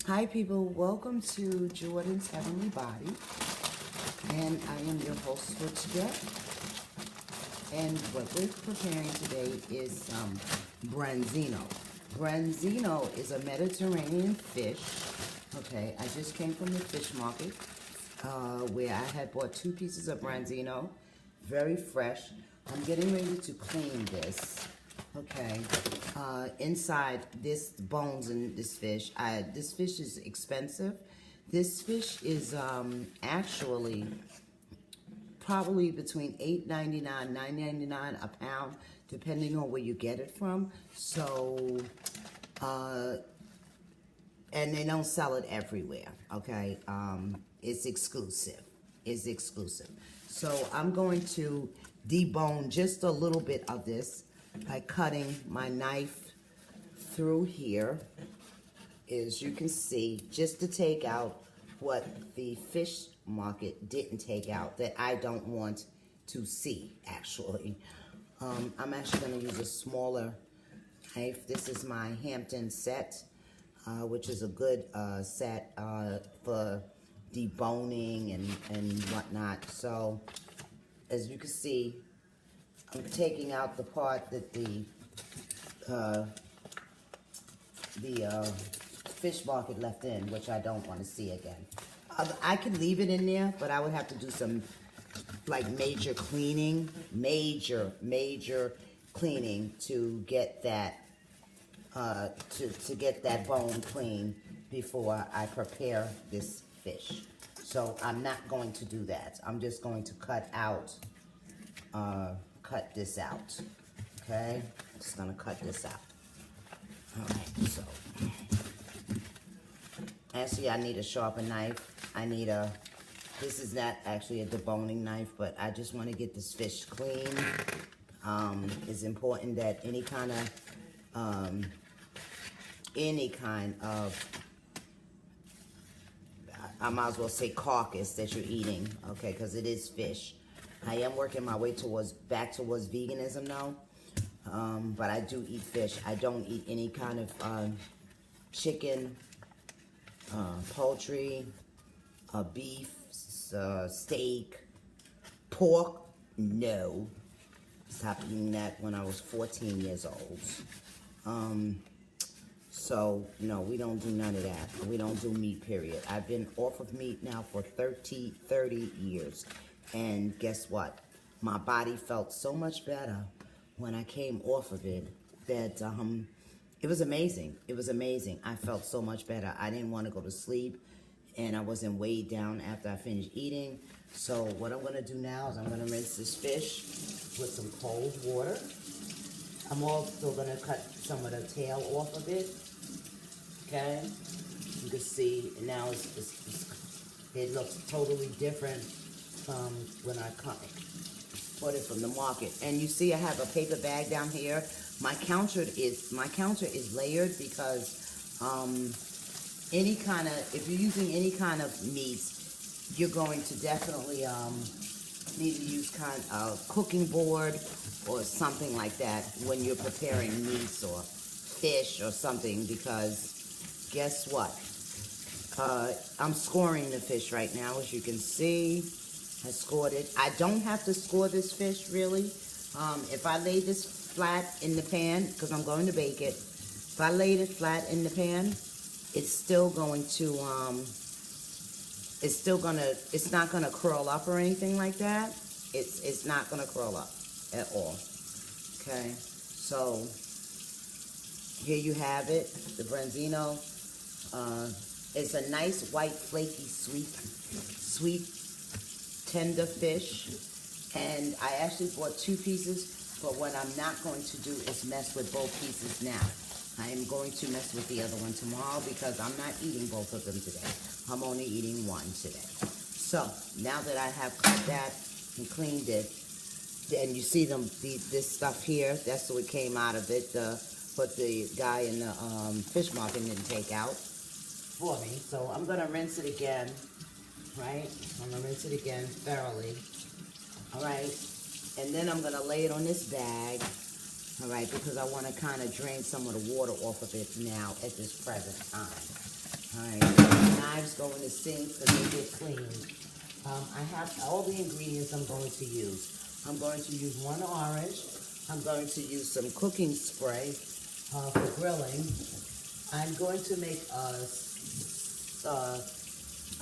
Hi people, welcome to Jordan's Heavenly Body, and I am your host for today. And what we're preparing today is Branzino. Branzino is a Mediterranean fish. Okay, I just came from the fish market where I had bought 2 pieces of Branzino, very fresh. I'm getting ready to clean this. Okay, inside this bones in this fish. This fish is expensive. This fish is actually probably between $8.99, $9.99 a pound, depending on where you get it from. So, and they don't sell it everywhere. Okay, it's exclusive. It's exclusive. So I'm going to debone just a little bit of this by cutting my knife through here, as you can see, just to take out what the fish market didn't take out that I don't want to see, actually. I'm actually going to use a smaller knife. This is my Hampton set, which is a good set for deboning and whatnot. So, as you can see, I'm taking out the part that the fish market left in, which I don't want to see again. I could leave it in there, but I would have to do some like major cleaning, major cleaning to get that to get that bone clean before I prepare this fish. So I'm not going to do that. I'm just going to cut this out. Okay, just gonna cut this out. All right, so actually I need a sharper knife. This is not actually a deboning knife, but I just want to get this fish clean. It's important that any kind of I might as well say carcass that you're eating, okay, because it is fish. I am working my way back towards veganism now, but I do eat fish. I don't eat any kind of chicken, poultry, beef, steak, pork. No, stopped eating that when I was 14 years old. So, no, we don't do none of that. We don't do meat, period. I've been off of meat now for 30 years. And guess what? My body felt so much better when I came off of it that it was amazing. It was amazing. I felt so much better. I didn't want to go to sleep, and I wasn't weighed down after I finished eating. So what I'm going to do now is I'm going to rinse this fish with some cold water. I'm also going to cut some of the tail off of it. Okay? You can see now it looks totally different from when I bought it from the market. And you see I have a paper bag down here. My counter is layered because if you're using any kind of meats, you're going to definitely need to use kind of cooking board or something like that when you're preparing meats or fish or something, because guess what? I'm scoring the fish right now, as you can see. I scored it. I don't have to score this fish, really. If I lay this flat in the pan, because I'm going to bake it, if I laid it flat in the pan, it's still going to, it's not gonna curl up or anything like that. It's not gonna curl up at all. Okay, so here you have it, the Branzino. It's a nice white, flaky, sweet, tender fish, and I actually bought 2 pieces, but what I'm not going to do is mess with both pieces now. I am going to mess with the other one tomorrow because I'm not eating both of them today. I'm only eating one today. So now that I have cut that and cleaned it, and you see this stuff here, that's what came out of it, what the guy in the fish market didn't take out for me. So I'm gonna rinse it again. Right? I'm gonna rinse it again thoroughly. All right, and then I'm gonna lay it on this bag. All right, because I want to kind of drain some of the water off of it now at this present time. Alright, knives go in the sink so they get clean. I have all the ingredients I'm going to use. I'm going to use 1 orange. I'm going to use some cooking spray for grilling. I'm going to make a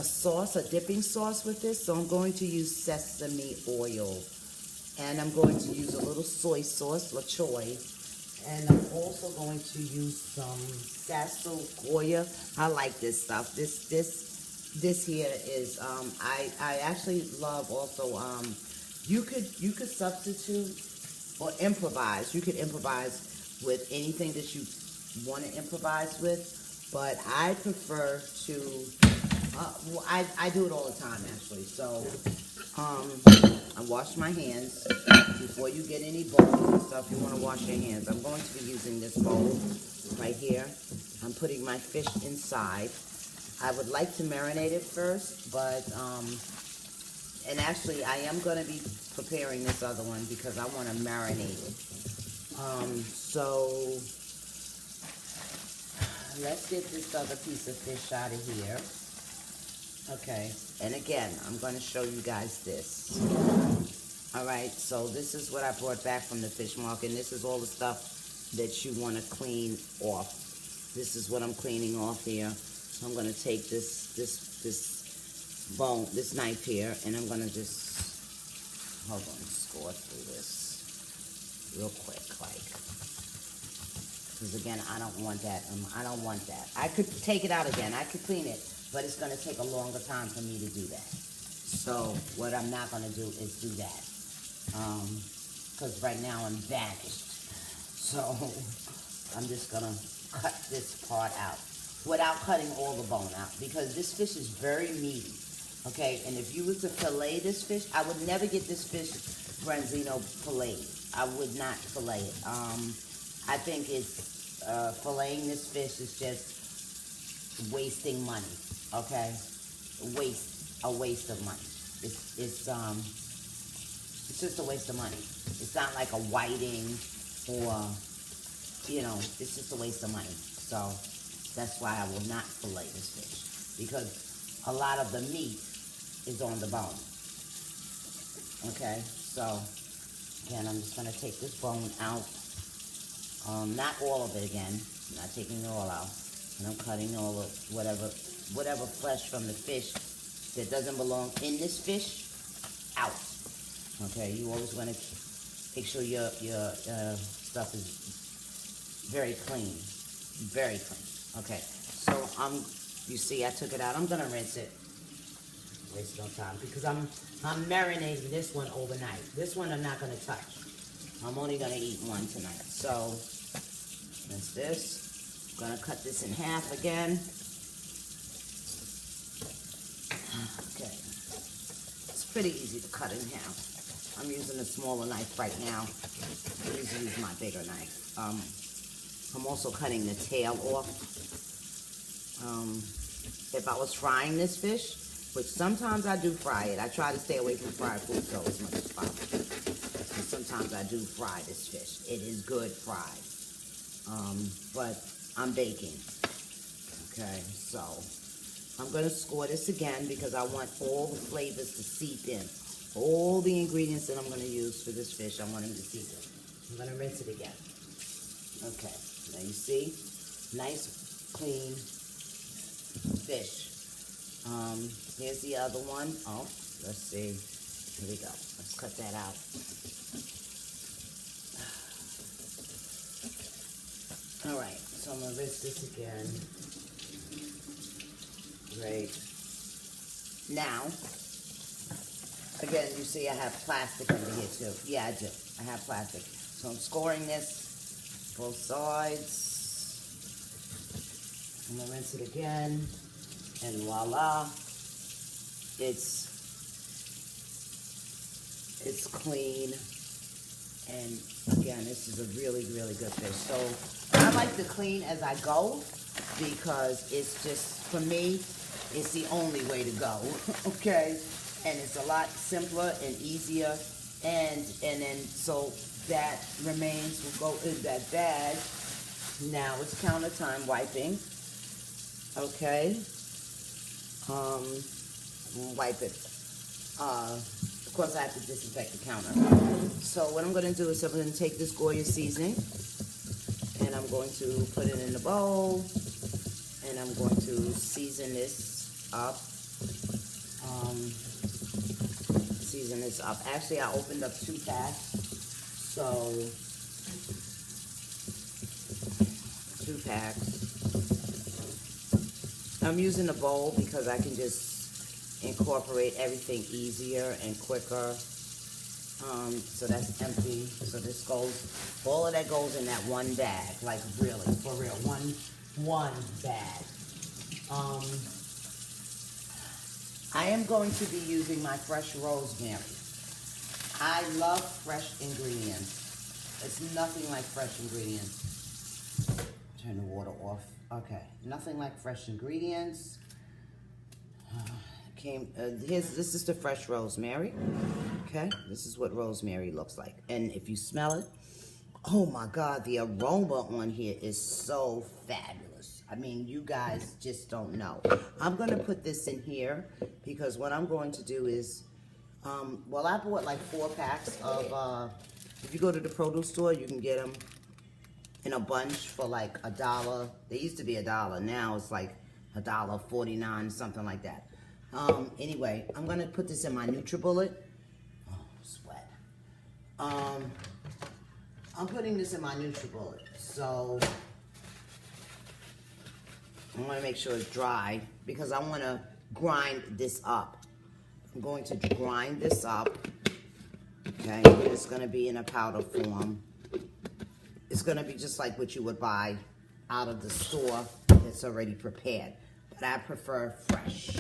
sauce, a dipping sauce with this. So I'm going to use sesame oil. And I'm going to use a little soy sauce, la choy. And I'm also going to use some sasso goya. I like this stuff. This here is I actually love also you could substitute or improvise. You could improvise with anything that you want to improvise with, but I prefer to I do it all the time actually. So I wash my hands before you get any bowls and stuff. You want to wash your hands. I'm going to be using this bowl right here. I'm putting my fish inside. I would like to marinate it first, but and actually I am going to be preparing this other one because I want to marinate it. So let's get this other piece of fish out of here. Okay, and again, I'm going to show you guys this. Alright, so this is what I brought back from the fish market, and this is all the stuff that you want to clean off. This is what I'm cleaning off here. So I'm going to take this bone, this knife here, and I'm going to just, hold on, score through this real quick, like, because again, I don't want that. I don't want that. I could take it out again. I could clean it, but it's going to take a longer time for me to do that. So what I'm not going to do is do that. Because right now I'm vanished. So I'm just going to cut this part out without cutting all the bone out, because this fish is very meaty. Okay, and if you were to fillet this fish, I would never get this fish Branzino filleted. I would not fillet it. I think it's filleting this fish is just wasting money. Okay, a waste of money. It's just a waste of money. It's not like a whiting or, you know, it's just a waste of money. So that's why I will not fillet this fish, because a lot of the meat is on the bone. Okay, so again, I'm just going to take this bone out. Not all of it again. I'm not taking it all out. And I'm cutting all of whatever flesh from the fish that doesn't belong in this fish out. Okay, you always want to make sure your stuff is very clean. Very clean. Okay, so you see I took it out. I'm going to rinse it. Waste no time, because I'm marinating this one overnight. This one I'm not going to touch. I'm only going to eat one tonight. So that's this. I'm going to cut this in half again. Okay. It's pretty easy to cut in half. I'm using a smaller knife right now. I usually use my bigger knife. I'm also cutting the tail off. If I was frying this fish, which sometimes I do fry it. I try to stay away from fried food though as much as possible. And sometimes I do fry this fish. It is good fried. But I'm baking. Okay, so I'm going to score this again because I want all the flavors to seep in. All the ingredients that I'm going to use for this fish, I want them to seep in. I'm going to rinse it again. Okay, now you see, nice, clean fish. Here's the other one. Oh, let's see. Here we go. Let's cut that out. All right, so I'm going to rinse this again. Great. Now, again, you see I have plastic under here too. Yeah, I do. I have plastic. So I'm scoring this both sides. I'm going to rinse it again. And voila. It's clean. And again, this is a really, really good fish. So I like to clean as I go because it's just, for me, it's the only way to go. Okay? And it's a lot simpler and easier. And then, so that remains will go in that bag. Now it's counter time wiping. Okay. Wipe it. Of course, I have to disinfect the counter. So what I'm going to do is I'm going to take this Goya seasoning and I'm going to put it in a bowl and I'm going to season this up. Actually, I opened up 2 packs. So 2 packs. I'm using a bowl because I can just incorporate everything easier and quicker. So that's empty. So this goes, all of that goes in that one bag. Like really, for real, one bag. I am going to be using my fresh rosemary. I love fresh ingredients. It's nothing like fresh ingredients. Turn the water off. Okay, nothing like fresh ingredients. This is the fresh rosemary. Okay, this is what rosemary looks like. And if you smell it, oh my God, the aroma on here is so fabulous. I mean, you guys just don't know. I'm gonna put this in here because what I'm going to do is, well, I bought like 4 packs of, if you go to the produce store, you can get them in a bunch for like $1. They used to be $1. Now it's like $1.49, something like that. Anyway, I'm gonna put this in my NutriBullet. Oh, sweat. I'm putting this in my NutriBullet. So I wanna make sure it's dry because I wanna grind this up. I'm going to grind this up. Okay, it's gonna be in a powder form. It's gonna be just like what you would buy out of the store that's already prepared. But I prefer fresh.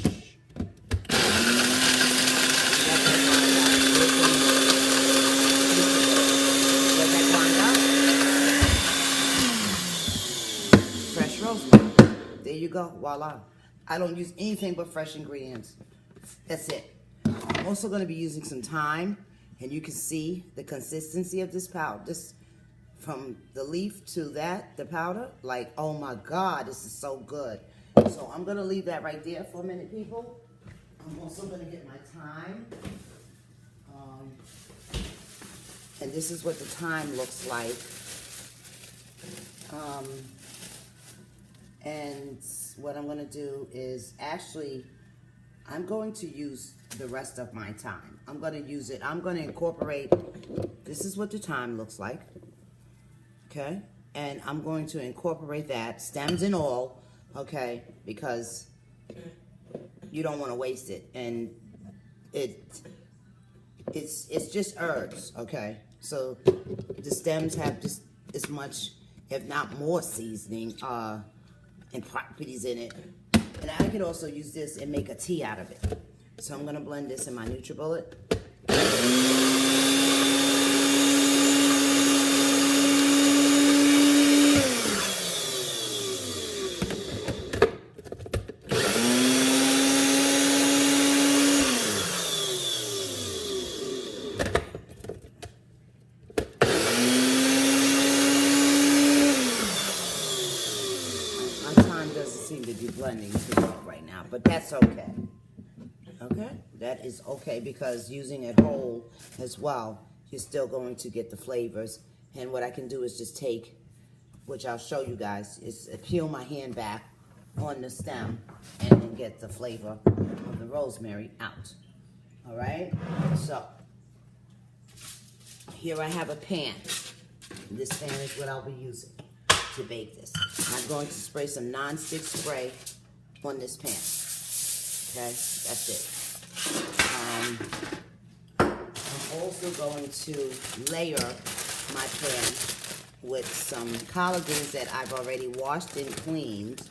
Fresh rosemary. There you go, voila. I don't use anything but fresh ingredients. That's it. I'm also gonna be using some thyme, and you can see the consistency of this powder. This, from the leaf to the powder, like, oh my God, this is so good. So I'm gonna leave that right there for a minute, people. I'm also gonna get my thyme. And this is what the thyme looks like. And what I'm gonna do is, actually, I'm going to use the rest of my thyme. I'm gonna use it, I'm gonna incorporate, this is what the thyme looks like. Okay, and I'm going to incorporate that, stems and all, okay, because you don't want to waste it, and it's just herbs, okay. So the stems have just as much, if not more, seasoning and properties in it. And I could also use this and make a tea out of it. So I'm gonna blend this in my NutriBullet. Blending too well right now, but that's okay. Okay, that is okay, because using it whole as well, you're still going to get the flavors. And what I can do is just take, which I'll show you guys, is peel my hand back on the stem and then get the flavor of the rosemary out. All right, so here I have a pan. This pan is what I'll be using to bake this. I'm going to spray some non-stick spray on this pan. Okay, that's it. I'm also going to layer my pan with some collard greens that I've already washed and cleaned.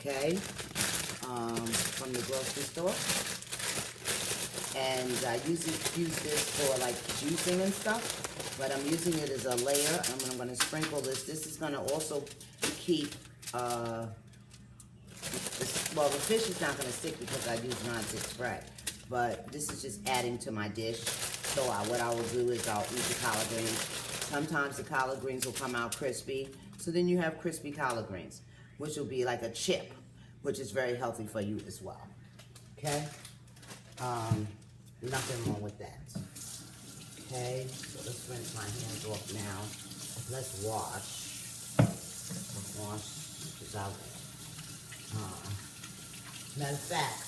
Okay, from the grocery store. And I usually use this for like juicing and stuff. But I'm using it as a layer. I'm going to sprinkle this. This is going to also keep, well, the fish is not going to stick because I use non-stick spray. But this is just adding to my dish. So what I will do is I'll eat the collard greens. Sometimes the collard greens will come out crispy. So then you have crispy collard greens, which will be like a chip. which is very healthy for you as well. Okay? Nothing wrong with that. Okay, so let's rinse my hands off now. Let's wash. Wash this out. Matter of fact,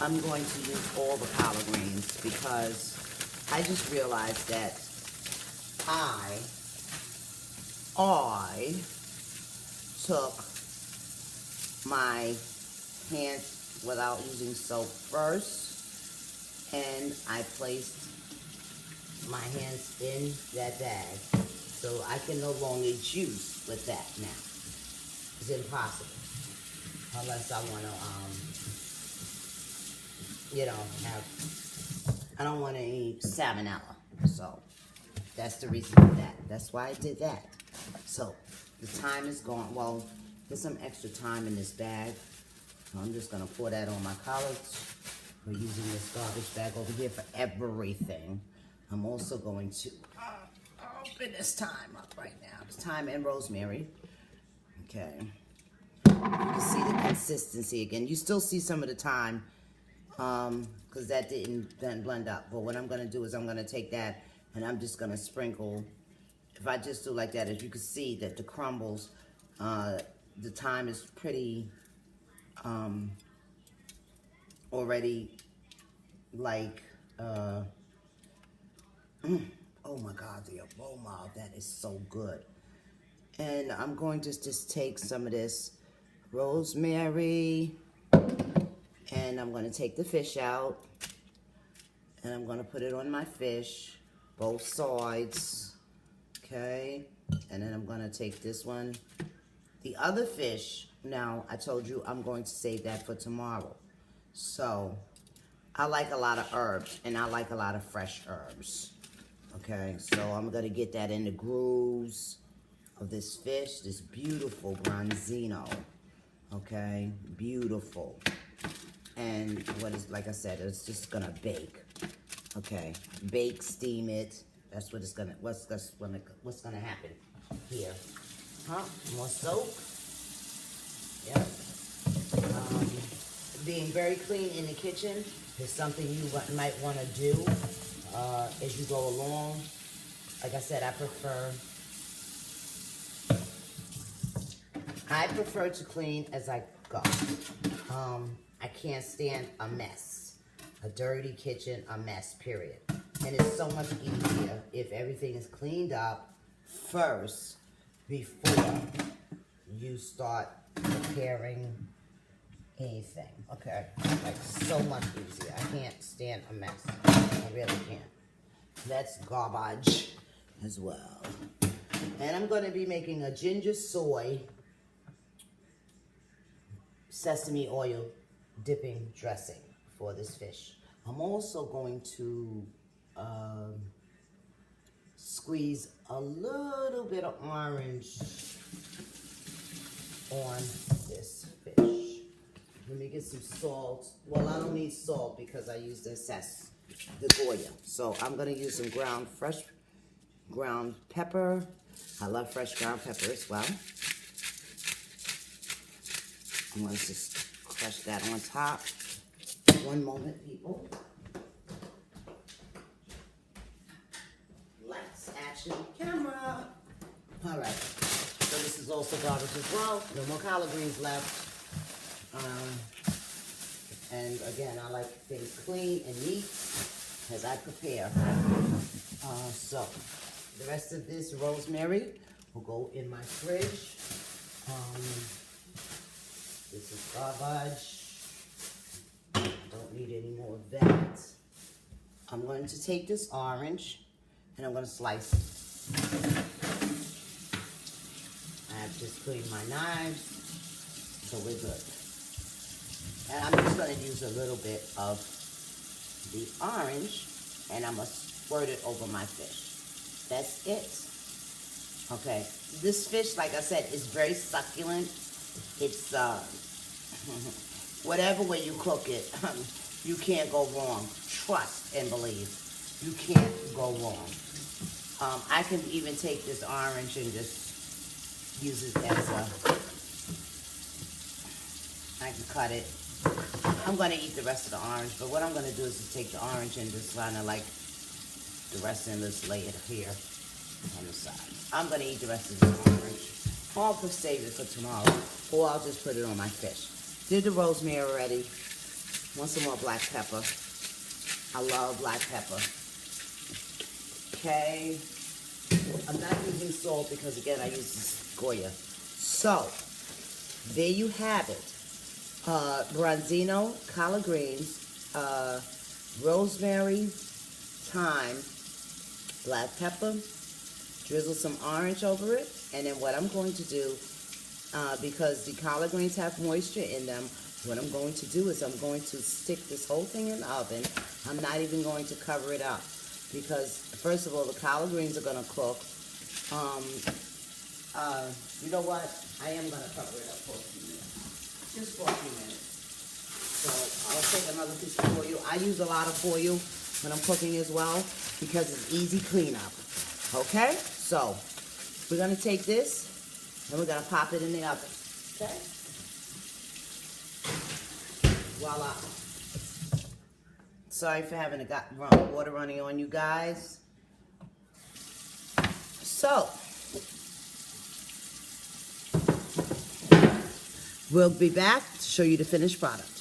I'm going to use all the collard greens because I just realized that I took my hands without using soap first, and I placed my hands in that bag, so I can no longer juice with that now. It's impossible unless I want to, I don't want to eat salmonella, so that's the reason for that. That's why I did that. So the time is gone. Well, there's some extra time in this bag. So I'm just gonna pour that on my collards. We're using this garbage bag over here for everything. I'm also going to open this thyme up right now. It's thyme and rosemary. Okay. You can see the consistency again. You still see some of the thyme because that didn't blend up. But what I'm gonna do is I'm gonna take that and I'm just gonna sprinkle. If I just do like that, as you can see that the crumbles, the thyme is pretty already like, oh my God, the aroma, that is so good. And I'm going to just take some of this rosemary, and I'm going to take the fish out, and I'm going to put it on my fish, both sides, okay? And then I'm going to take this one. The other fish, now I told you I'm going to save that for tomorrow. So I like a lot of herbs, and I like a lot of fresh herbs. Okay, so I'm gonna get that in the grooves of this fish, this beautiful Branzino. Okay, beautiful. And what is, like I said, it's just gonna bake. Okay, bake, steam it. That's what it's gonna. What's gonna happen here? Huh? More soap. Yep. Being very clean in the kitchen is something you might want to do as you go along. Like I said, I prefer to clean as I go. I can't stand a mess, a dirty kitchen, a mess, period. And it's so much easier if everything is cleaned up first before you start preparing anything. Okay, like so much easier. I can't stand a mess. I really can't. That's garbage as well. And I'm going to be making a ginger soy sesame oil dipping dressing for this fish. I'm also going to squeeze a little bit of orange on this fish. Let me get some salt. Well, I don't need salt because I use the Goya. So I'm going to use some fresh ground pepper. I love fresh ground pepper as well. I'm going to just crush that on top. One moment, people. Lights, action, camera. All right. So this is also garbage as well. No more collard greens left. And again, I like things clean and neat as I prepare. So the rest of this rosemary will go in my fridge. This is garbage. I don't need any more of that. I'm going to take this orange and I'm going to slice it. I've just cleaned my knives, so we're good. And I'm just going to use a little bit of the orange, and I'm going to squirt it over my fish. That's it. Okay. This fish, like I said, is very succulent. It's, whatever way you cook it, you can't go wrong. Trust and believe. You can't go wrong. I can even take this orange and just use it as a, I can cut it. I'm going to eat the rest of the orange, but what I'm going to do is to take the orange and just kind of like the rest and just lay it here on the side. I'm going to eat the rest of this orange. Or I'll just save it for tomorrow, or I'll just put it on my fish. Did the rosemary already. Want some more black pepper. I love black pepper. Okay. I'm not using salt because, again, I use Goya. So, there you have it. Branzino, collard greens, rosemary, thyme, black pepper, drizzle some orange over it, and then what I'm going to do, because the collard greens have moisture in them, what I'm going to do is I'm going to stick this whole thing in the oven. I'm not even going to cover it up because, first of all, the collard greens are going to cook. You know what? I am going to cover it up for a few minutes. Just for a few minutes. So I'll take another piece of foil. I use a lot of foil when I'm cooking as well because it's easy cleanup. Okay? So we're going to take this and we're going to pop it in the oven. Okay? Voila. Sorry for having water running on you guys. So we'll be back to show you the finished product.